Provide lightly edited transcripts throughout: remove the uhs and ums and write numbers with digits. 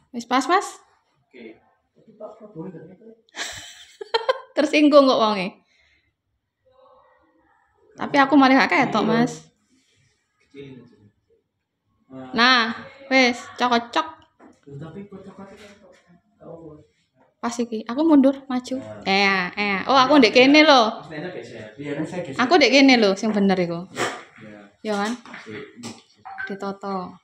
Wis pas, Mas? Oke. Tersinggung kok wonge. Tapi aku malah gak ketok, Mas. Nah, wis cocok. Pas iki. Aku mundur, maju. Oh, aku ndek kene lho. Aku ndek kene lho sing bener iku. Ya kan? Ditoto.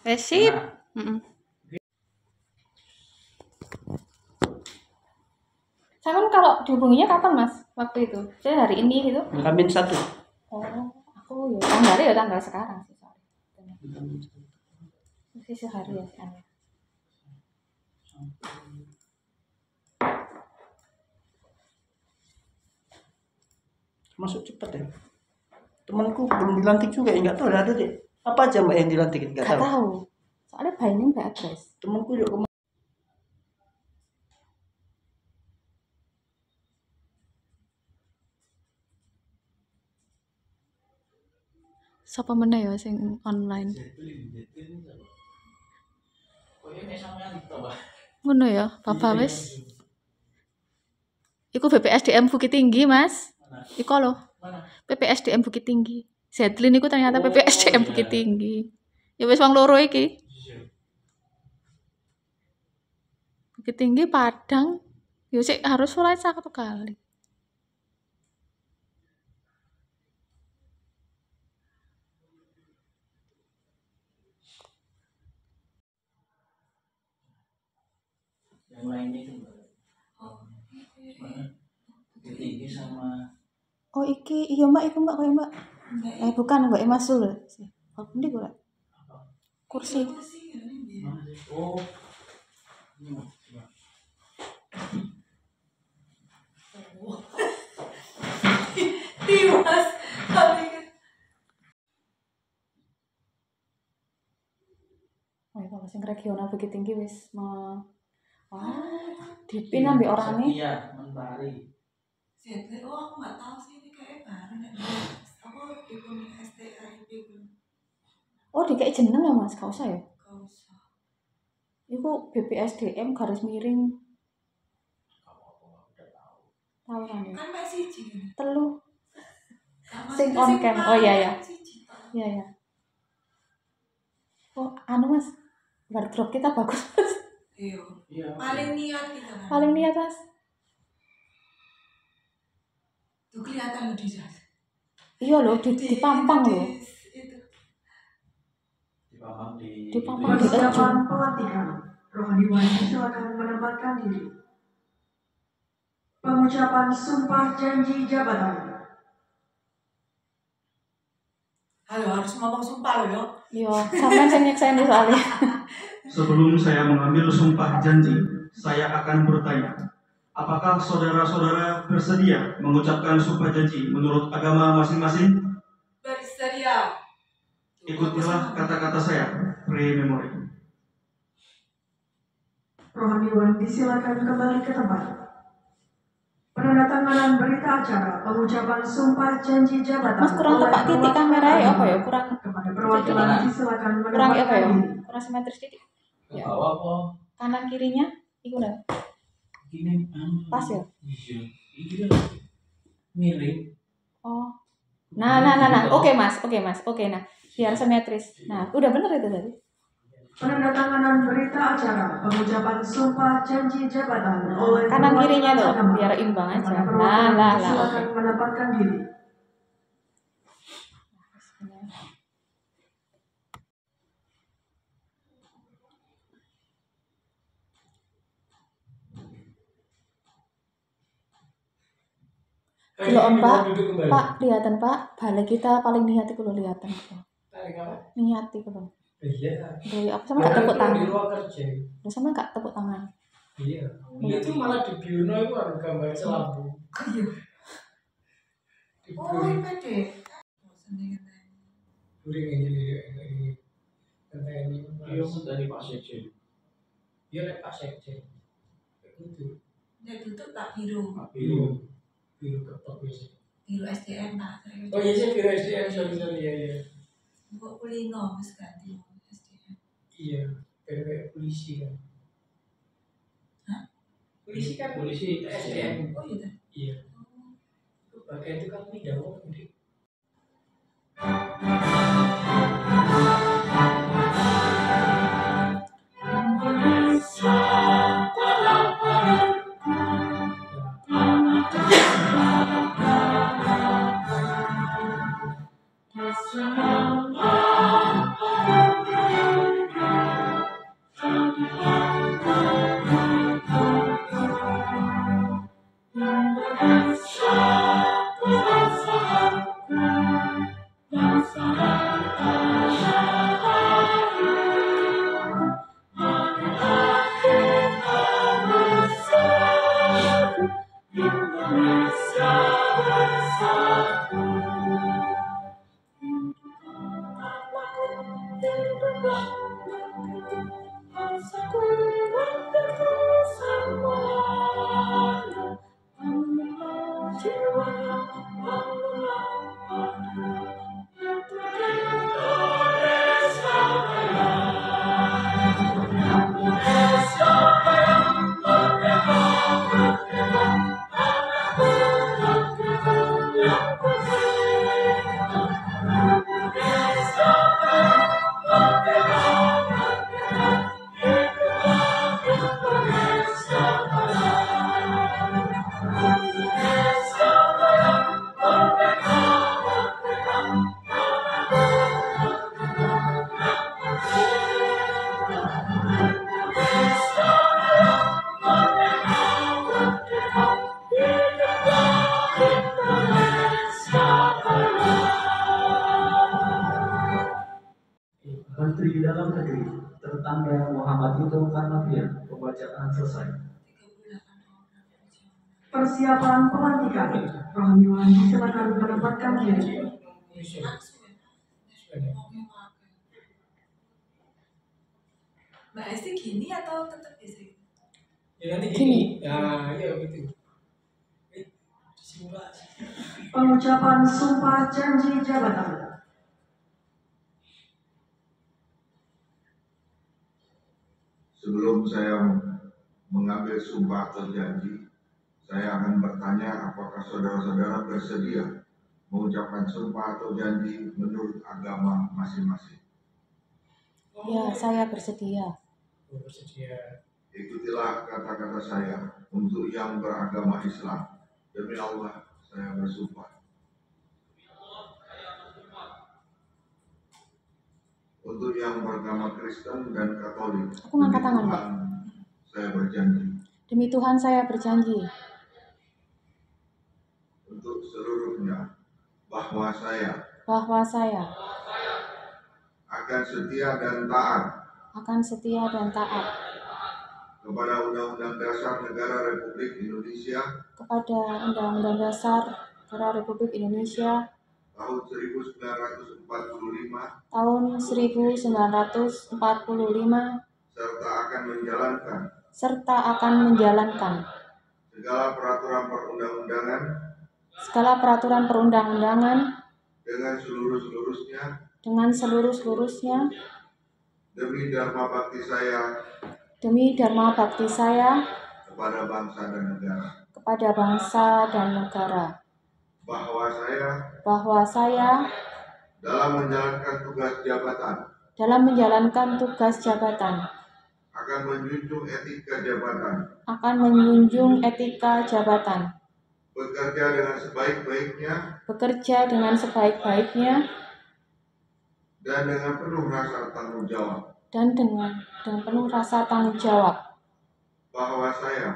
Wis sip. Sampean kalau dihubunginya kapan, Mas? Waktu itu? Saya hari ini gitu. H-1. Oh, aku ya tanggal sekarang sih, sorry. Masih sehari ya kan. Masuk cepet ya. Temanku belum dilantik juga ya, nggak tahu ada deh. Apa aja Mbak yang dilantik? Nggak tahu. Soalnya by name by address. Temanku juga Sapa meneh ya sing online? Ngono ya, Bapak wis. Iku BPSDM Bukit Tinggi, Mas. Iku lho. BPSDM Bukit Tinggi. Zetlin iku ternyata BPSDM Bukit Tinggi. Ya wis wong loro iki. Bukit Tinggi Padang. Ya sik harus mulai 1 kali. yang lainnya itu Mbak. Tinggi sama. Oh iki, iya Mbak, iku Mbak koyo Mbak. Bukan Mbak Masul. Oh, ndi kok? Kursi. Oh. Dimas. Oh, kalau sing regional Bukit Tinggi wis dipin ambil orangnya. Iya, Mentari. Oh, aku nggak tahu sih ini kayak baru nih. Aku ikut STIP. Oh, dikai jeneng ya Mas, gak usah ya? Gak usah. Iku BPSDM garis miring. Tahu kan ya? Kan masih siji. Telu. Sing on cam. Oh iya ya. Iya ya. Oh, anu Mas. Wardrobe kita bagus Mas. Iya. Paling niat kita. Paling niat Mas. Tuh kelihatan lo di sana. Iya loh, dipampang loh. Dipampang di persiapan pelantikan. Rohaniwan silakan menempatkan diri. Pengucapan sumpah janji jabatan. Halo, harus ngomong sumpah lo yo. Iya, sampean sing nyeksain soalnya. Sebelum saya mengambil sumpah janji, saya akan bertanya, apakah saudara-saudara bersedia mengucapkan sumpah janji menurut agama masing-masing? Bersedia. Ikutilah kata-kata saya, pre-memory. Rohaniwan disilakan kembali ke tempat. Penandatanganan berita acara pengucapan sumpah janji jabatan. Mas kurang tepat titik kamera ya apa ya? Kurang kepada perwakilan disilakan kurang apa ya? diri. Kurang simetris titik. Ya. Bawah apa? Kanan kirinya iku lho. Gini Pas ya? Iya. Ini miring. Oh. Nah. Oke Mas. Oke, nah. Biar simetris. Nah, udah bener itu tadi. Penandatanganan berita acara pengucapan sumpah janji jabatan oleh Kanan kirinya perwakilan loh, agama. biar imbang aja. Kepada perwakilan Lah. disilakan Oke. menempatkan diri. Delok Pak, kelihatan Pak, balik kita paling niat itu loh kelihatan. Niat itu loh. Iya. Dari apa sama gak tepuk tangan? Di luar kerja. Lu sama gak tepuk tangan? Iya. Itu malah di Biono itu ada gambar selambu. Oh, ini deh. Kuring ini tentang ini Iya, dari Pak Sekjen. dia lek pas sekjen itu Nek tutup tak biru. biru ketok biasa. Biru SDM tak. Oh iya sih biru SDM sorry ya. Kok kulino wis ganti SDM. Iya, kayak polisi kan. Hah? Polisi kan Polisi SDM. Oh iya. Iya. Bagian itu kan tidak mau gede. Menteri Dalam Negeri tertanda Muhammad Yuto Karnavian. Pembacaan selesai. 38 orang. Persiapan pelantikan. Rohaniwan silakan menempatkan diri. Langsung ya. Ngomongnya pakai. Mbak Esti gini atau tetap biasa gitu? Ya nanti gini. Nah, iya gitu. Simulasi. Pengucapan sumpah janji jabatan. Sebelum saya mengambil sumpah atau janji, saya akan bertanya apakah saudara-saudara bersedia mengucapkan sumpah atau janji menurut agama masing-masing. Ya, saya bersedia. Bersedia. Ikutilah kata-kata saya untuk yang beragama Islam. Demi Allah, saya bersumpah. Untuk yang beragama Kristen dan Katolik, Aku ngangkat tangan, Pak. saya berjanji. Demi Tuhan saya berjanji. Untuk seluruhnya, bahwa saya akan setia dan taat kepada Undang-Undang Dasar Negara Republik Indonesia tahun 1945 serta akan menjalankan segala peraturan perundang-undangan dengan seluruh-seluruhnya demi dharma bakti saya kepada bangsa dan negara, bahwa saya dalam menjalankan tugas jabatan akan menjunjung etika jabatan, bekerja dengan sebaik-baiknya dan dengan penuh rasa tanggung jawab, bahwa saya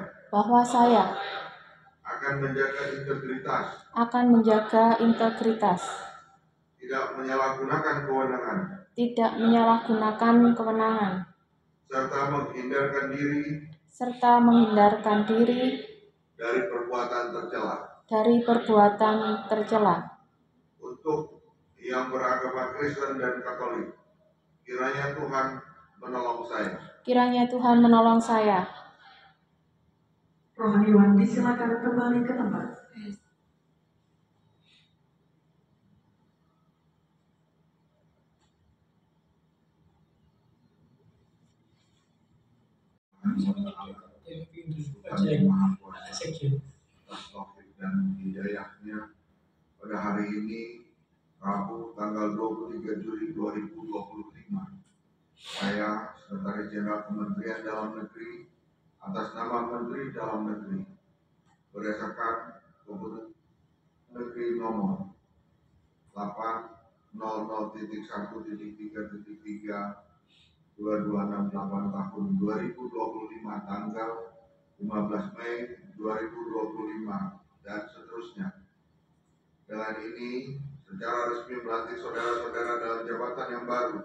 akan menjaga integritas, tidak menyalahgunakan kewenangan, serta menghindarkan diri dari perbuatan tercela yang beragama Kristen dan Katolik. Kiranya Tuhan menolong saya. Kiranya Tuhan menolong saya. Rohaniwan disilakan kembali ke tempat. Tuhan yang Maha Kuasa atas taufik dan hidayahnya pada hari ini Rabu tanggal 23 Juli 2025. Saya Sekretaris Jenderal Kementerian Dalam Negeri atas nama Menteri Dalam Negeri berdasarkan Keputusan Negeri nomor 800.1.3.3 tahun 2025 tanggal 15 Mei 2025 dan seterusnya. Dengan ini secara resmi melantik saudara-saudara dalam jabatan yang baru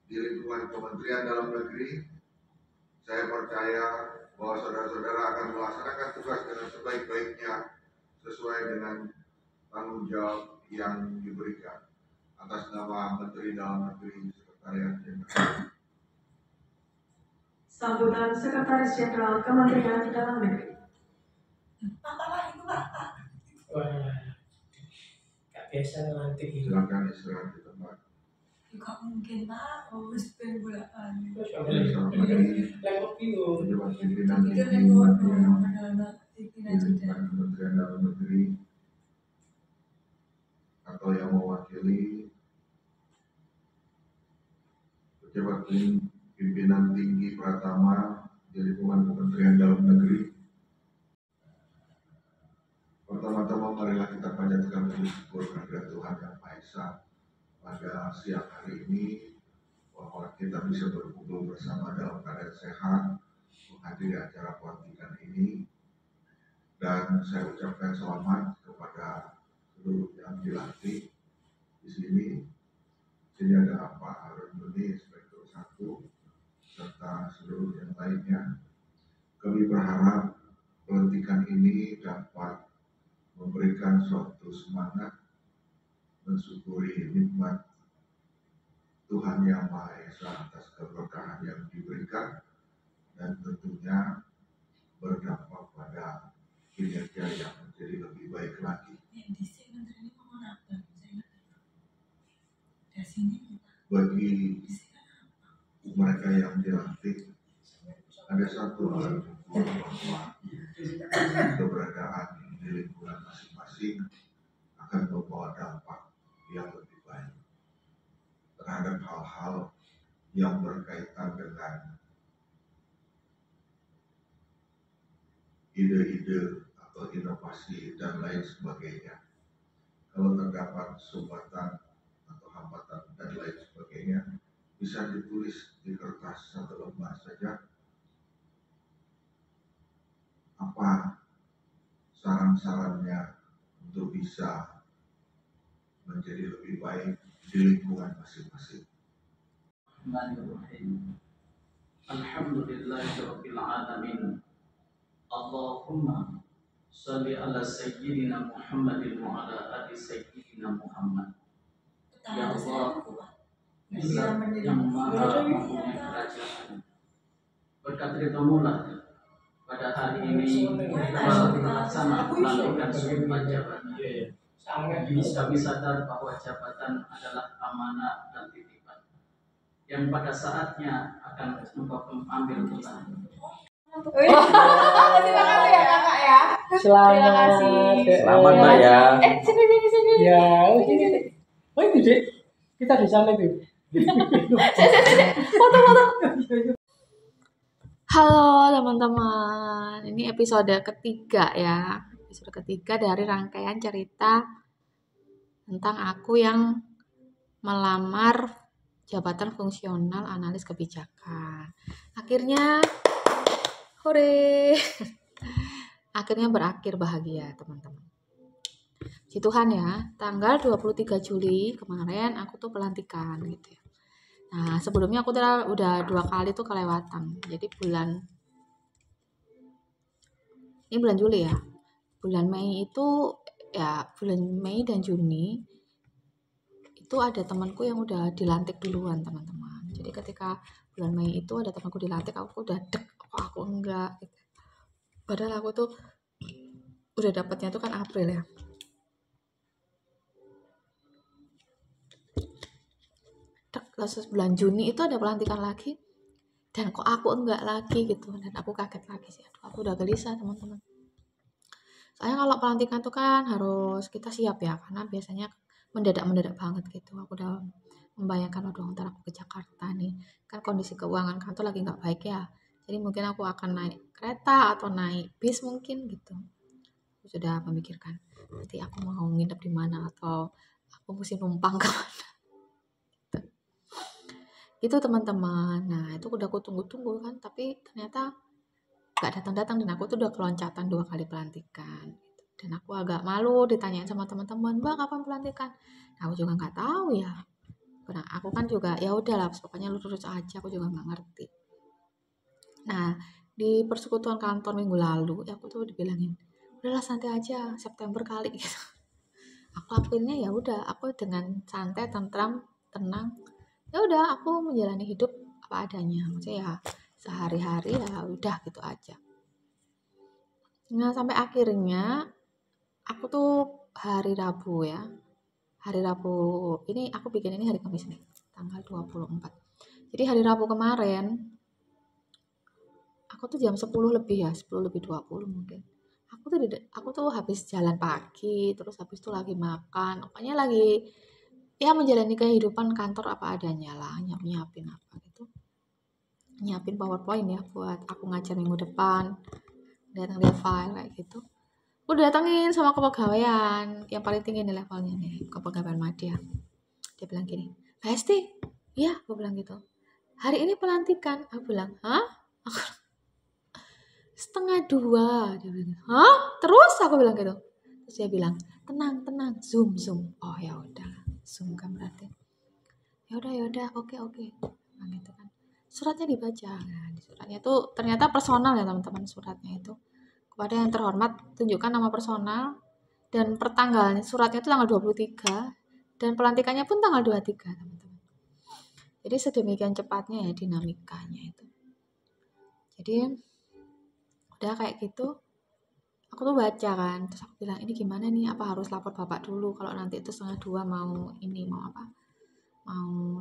di lingkungan Kementerian Dalam Negeri. Saya percaya bahwa saudara-saudara akan melaksanakan tugas dengan sebaik-baiknya sesuai dengan tanggung jawab yang diberikan. Atas nama Menteri Dalam Negeri Sekretariat Jenderal. Sambutan Sekretaris Jenderal Kementerian Dalam Negeri. Apa itu Pak? Wah, gak biasa nanti gitu. Silakan istirahat di tempat. Juga mungkin Pak, harus bolak-balik. Terus Level bingung. Pejabat pimpinan Itu tinggi rekor Kementerian anak-anak pimpinan juga. Kementerian Dalam Negeri atau yang mewakili pejabat pimpinan tinggi Pratama di lingkungan Kementerian Dalam Negeri. Pertama-tama marilah kita panjatkan puji syukur kepada Tuhan Yang Maha Esa pada siang hari ini bahwa kita bisa berkumpul bersama dalam keadaan sehat menghadiri acara pelantikan ini, dan saya ucapkan selamat kepada seluruh yang dilantik di sini. Sini ada Pak Harun Doni, Inspektur 1, serta seluruh yang lainnya. Kami berharap pelantikan ini dapat memberikan suatu semangat mensyukuri nikmat Tuhan Yang Maha Esa atas keberkahan yang diberikan, dan tentunya berdampak pada kinerja yang menjadi lebih baik lagi. Yang di sini menteri ini ngomong apa? Dari sini Bagi mereka yang dilantik, ada satu hal bahwa keberadaan di lingkungan masing-masing akan membawa dampak yang lebih baik terhadap hal-hal yang berkaitan dengan ide-ide atau inovasi dan lain sebagainya. Kalau terdapat sumbatan atau hambatan dan lain sebagainya, bisa ditulis di kertas satu lembar saja apa saran-sarannya untuk bisa menjadi lebih baik di lingkungan masing-masing. Bismillahirrahmanirrahim. Alhamdulillahirabbil alamin. Allahumma shalli ala sayyidina Muhammadin wa ala ali sayyidina Muhammad. Ya Allah, yang maha mempunyai kerajaan, berkat ridhamu-Lah pada hari ini dalam melaksanakan pelantikan sumpah jabatan. Kami sadar bahwa jabatan adalah amanah dan titipan yang pada saatnya akan engkau ambil pulang. Terima kasih ya kakak ya. Terima kasih. Selamat Mbak ya. Sini. Ya, sini. Oh ini Dek. Kita di sana tuh. Foto. Halo teman-teman, ini episode ketiga ya. Episode ketiga dari rangkaian cerita tentang aku yang melamar jabatan fungsional analis kebijakan. Akhirnya, hore! Akhirnya berakhir bahagia teman-teman. Puji Tuhan ya, tanggal 23 Juli kemarin aku tuh pelantikan gitu ya. Nah sebelumnya aku udah 2 kali tuh kelewatan. Jadi ini bulan Juli ya. Bulan Mei itu ya, bulan Mei dan Juni itu ada temanku yang udah dilantik duluan teman-teman. Jadi ketika bulan Mei itu ada temanku dilantik, aku udah dek, kok aku enggak gitu. Padahal aku tuh udah dapatnya tuh kan April ya. Terus bulan Juni itu ada pelantikan lagi, dan kok aku enggak lagi gitu, dan aku kaget lagi sih. Aduh, aku udah gelisah teman-teman. Soalnya kalau pelantikan tuh kan harus kita siap ya, karena biasanya mendadak banget gitu. Aku udah membayangkan, aduh ntar aku ke Jakarta nih, kan kondisi keuangan kantor lagi nggak baik ya. Jadi mungkin aku akan naik kereta atau naik bis mungkin gitu. Aku sudah memikirkan nanti aku mau nginep di mana atau aku mesti numpang ke mana. Itu teman-teman. Nah itu udah aku tunggu-tunggu kan, tapi ternyata gak datang-datang, dan aku tuh udah keloncatan 2 kali pelantikan gitu. Dan aku agak malu ditanyain sama teman-teman, Mbak kapan pelantikan? Nah, aku juga nggak tahu ya. Nah, aku kan juga ya udahlah, pokoknya lurus aja, aku juga nggak ngerti. Nah di persekutuan kantor minggu lalu ya aku tuh dibilangin, udahlah santai aja, September kali gitu. Aku lakuinnya ya udah, aku dengan santai, tentram, tenang. Ya udah, aku menjalani hidup apa adanya. Maksudnya ya sehari-hari ya udah gitu aja. Nah sampai akhirnya aku tuh hari Rabu ya. Hari Rabu ini aku bikin ini hari Kamis nih, tanggal 24. Jadi hari Rabu kemarin aku tuh jam 10 lebih ya, 10 lebih 20 mungkin. Aku tuh habis jalan pagi, terus habis itu lagi makan. Pokoknya lagi ya menjalani kehidupan kantor apa adanya lah, nyiapin apa gitu. Nyiapin PowerPoint ya buat aku ngajar minggu depan. Datang dia file kayak gitu. Udah datangin sama kepegawaian yang paling tinggi nih levelnya nih, kepegawaian Madya. Dia bilang gini, Hesti, iya, aku bilang gitu. Hari ini pelantikan. Aku bilang, hah? 1:30. Dia bilang, hah? Terus aku bilang gitu. Terus dia bilang, tenang, zoom. Oh ya udah, zoom kan berarti. Ya udah, oke. Nah, gitu kan. Suratnya dibaca. Nah, di suratnya tuh ternyata personal ya teman-teman, suratnya itu. Kepada yang terhormat, tunjukkan nama personal dan pertanggalnya. Suratnya itu tanggal 23 dan pelantikannya pun tanggal 23, teman-teman. Jadi sedemikian cepatnya ya dinamikanya itu. Jadi udah kayak gitu, aku tuh baca kan, terus aku bilang, ini gimana nih, apa harus lapor bapak dulu kalau nanti itu 1:30 mau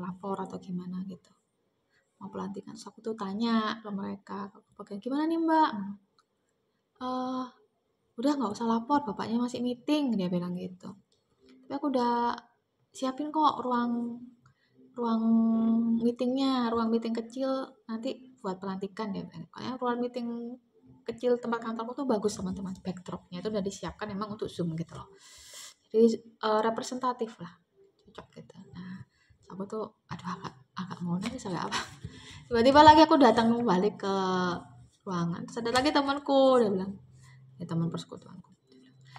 lapor atau gimana gitu, mau pelantikan. Terus aku tuh tanya ke mereka, gimana nih mbak? Udah nggak usah lapor, bapaknya masih meeting, dia bilang gitu. Tapi aku udah siapin kok ruang meetingnya, ruang meeting kecil nanti buat pelantikan, dia bilang. Kayak ruang meeting kecil tempat kantorku tuh bagus teman-teman, backdropnya itu udah disiapkan emang untuk Zoom gitu loh. Jadi representatif lah, cocok gitu. Nah aku tuh agak mau nangis sampai apa. Tiba-tiba lagi aku datang balik ke ruangan, terus ada lagi temanku, dia bilang, ya teman persekutuanku,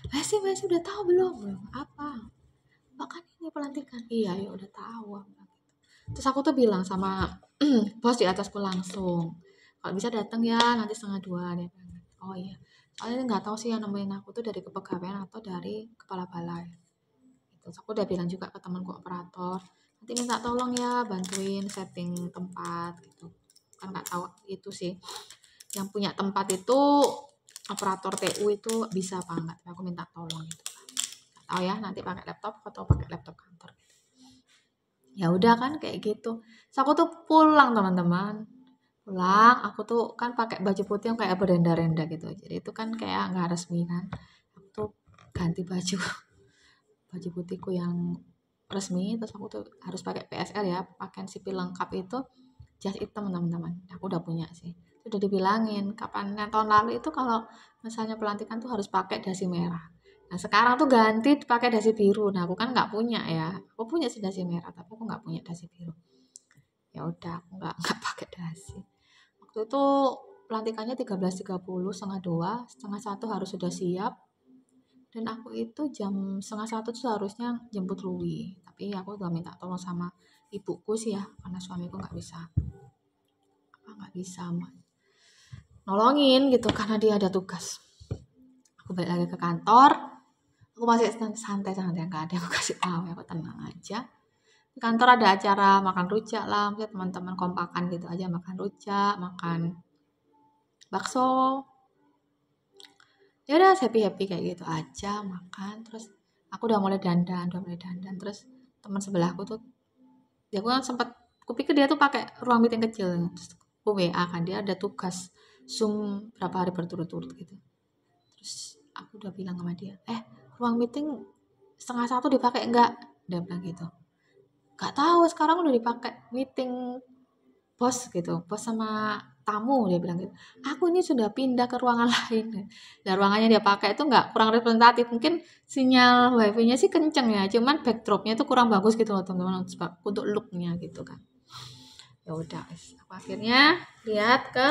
Messi udah tahu belum? Apa? Bahkan ini pelantikan. Iya ya udah tahu. Terus aku tuh bilang sama bos di atasku langsung, kalau bisa datang ya nanti 1:30, dia bilang. Oh iya, soalnya nggak tahu sih yang nemenin aku tuh dari kepegawaian atau dari kepala balai. Terus aku udah bilang juga ke temanku operator, nanti minta tolong ya bantuin setting tempat gitu. Kan nggak tahu itu sih, yang punya tempat itu operator TU itu bisa apa enggak, tapi aku minta tolong gitu. Nggak tahu ya, nanti pakai laptop atau pakai laptop kantor gitu. Ya udah kan kayak gitu. Terus aku tuh pulang teman-teman. Aku tuh kan pakai baju putih yang kayak berenda-renda gitu. Jadi itu kan kayak nggak resmi kan. Aku tuh ganti baju putihku yang resmi, terus aku tuh harus pakai PSL ya, pakaian sipil lengkap itu, jas hitam teman-teman. Aku udah punya sih. Udah dibilangin kapan tahun lalu itu kalau misalnya pelantikan tuh harus pakai dasi merah. Nah sekarang tuh ganti pakai dasi biru. Nah aku kan nggak punya ya. Aku punya sih dasi merah, tapi aku nggak punya dasi biru. Ya udah aku nggak pakai dasi. Waktu itu pelantikannya 13.30, 1:30, 1:30 harus sudah siap. Dan aku itu jam 1:30 tuh seharusnya jemput Rui. Tapi aku udah minta tolong sama ibuku sih ya, karena suamiku nggak bisa nolongin gitu karena dia ada tugas. Aku balik lagi ke kantor, aku masih santai, nggak ada yang aku kasih tahu, aku tenang aja. Di kantor ada acara makan rujak lah, misalnya teman-teman kompakan gitu aja makan rujak, makan bakso. Ya udah happy kayak gitu aja makan. Terus aku udah mulai dandan. Terus teman sebelahku tuh, dia aku kan sempat, kupikir dia tuh pakai ruang meeting kecil. Terus aku WA kan, dia ada tugas Zoom berapa hari berturut-turut gitu. Terus aku udah bilang sama dia, ruang meeting 12:30 dipakai enggak? Dia bilang gitu. Gak tahu, sekarang udah dipakai meeting bos gitu, bos sama tamu, dia bilang gitu. Aku ini sudah pindah ke ruangan lain. Dan ruangannya dia pakai itu nggak, kurang representatif. Mungkin sinyal wifi-nya sih kenceng ya, cuman backdropnya tuh kurang bagus gitu loh teman-teman, untuk look-nya gitu kan. Ya udah, aku akhirnya lihat ke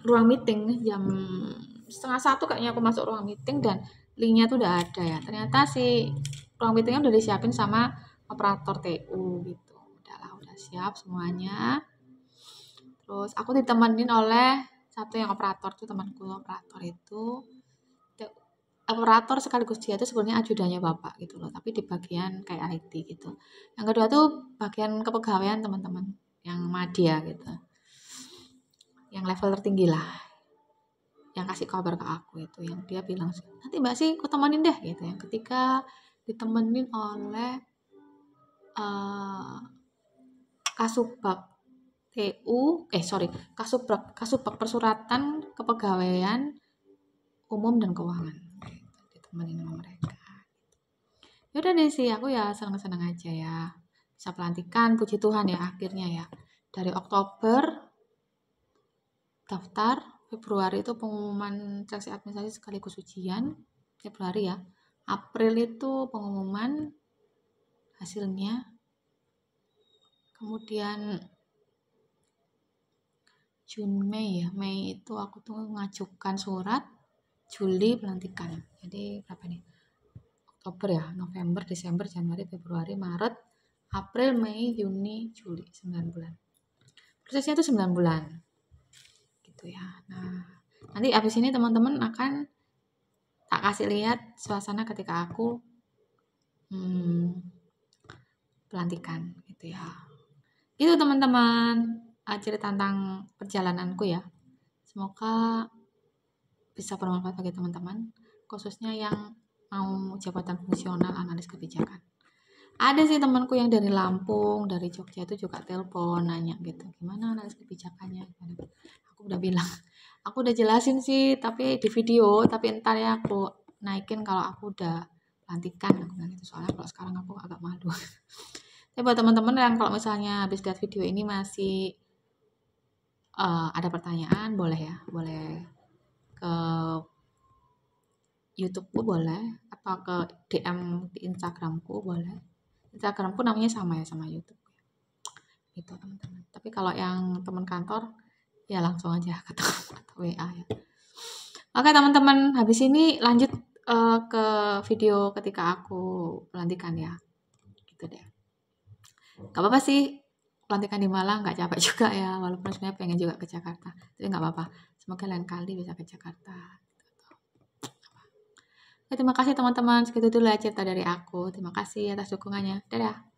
ruang meeting jam 12:30 kayaknya aku masuk ruang meeting dan linknya tuh udah ada ya. Ternyata si ruang meetingnya udah disiapin sama operator TU gitu. Udah siap semuanya. Terus aku ditemenin oleh satu yang operator tuh, temanku operator itu. Operator sekaligus dia tuh sebenarnya ajudannya bapak gitu loh, tapi di bagian kayak IT gitu. Yang kedua tuh bagian kepegawaian teman-teman, yang madya gitu. Yang level tertinggi lah. Yang kasih kabar ke aku itu, yang dia bilang nanti Mbak sih aku temenin deh gitu. Yang ketiga ditemenin oleh Kasubag TU, Kasubag Persuratan Kepegawaian Umum dan Keuangan. Ditemenin sama mereka. Ya udah deh sih, aku ya seneng-seneng aja ya. Bisa pelantikan, puji Tuhan ya akhirnya ya. Dari Oktober daftar, Februari itu pengumuman seleksi administrasi sekaligus ujian, Februari ya. April itu pengumuman hasilnya. Kemudian Mei itu aku tuh ngajukan surat, Juli pelantikan. Jadi berapa nih? Oktober ya, November, Desember, Januari, Februari, Maret, April, Mei, Juni, Juli, 9 bulan. Prosesnya itu 9 bulan. Gitu ya. Nah, nanti abis ini teman-teman akan tak kasih lihat suasana ketika aku pelantikan gitu ya. Itu teman-teman cerita tentang perjalananku ya. Semoga bisa bermanfaat bagi teman-teman, khususnya yang mau jabatan fungsional analis kebijakan. Ada sih temanku yang dari Lampung, dari Jogja itu juga telepon nanya gitu, gimana analis kebijakannya. Aku udah bilang, aku udah jelasin sih, tapi di video, tapi entar ya aku naikin kalau aku udah pelantikan. Aku bilang gitu, soalnya kalau sekarang aku agak malu. Tapi buat teman-teman yang kalau misalnya habis lihat video ini masih ada pertanyaan, boleh ya, boleh ke YouTube-ku boleh, atau ke DM di Instagram-ku boleh. Instagram-ku namanya sama ya sama YouTube. Gitu teman-teman. Tapi kalau yang teman kantor ya langsung aja ketemu atau WA ya. Oke teman-teman, habis ini lanjut ke video ketika aku pelantikan ya. Gitu deh. Gak apa-apa sih pelantikan di Malang, gak capek juga ya, walaupun sebenarnya pengen juga ke Jakarta. Tapi gak apa-apa. Semoga lain kali bisa ke Jakarta. Terima kasih teman-teman, segitu dulu cerita dari aku. Terima kasih atas dukungannya. Dadah.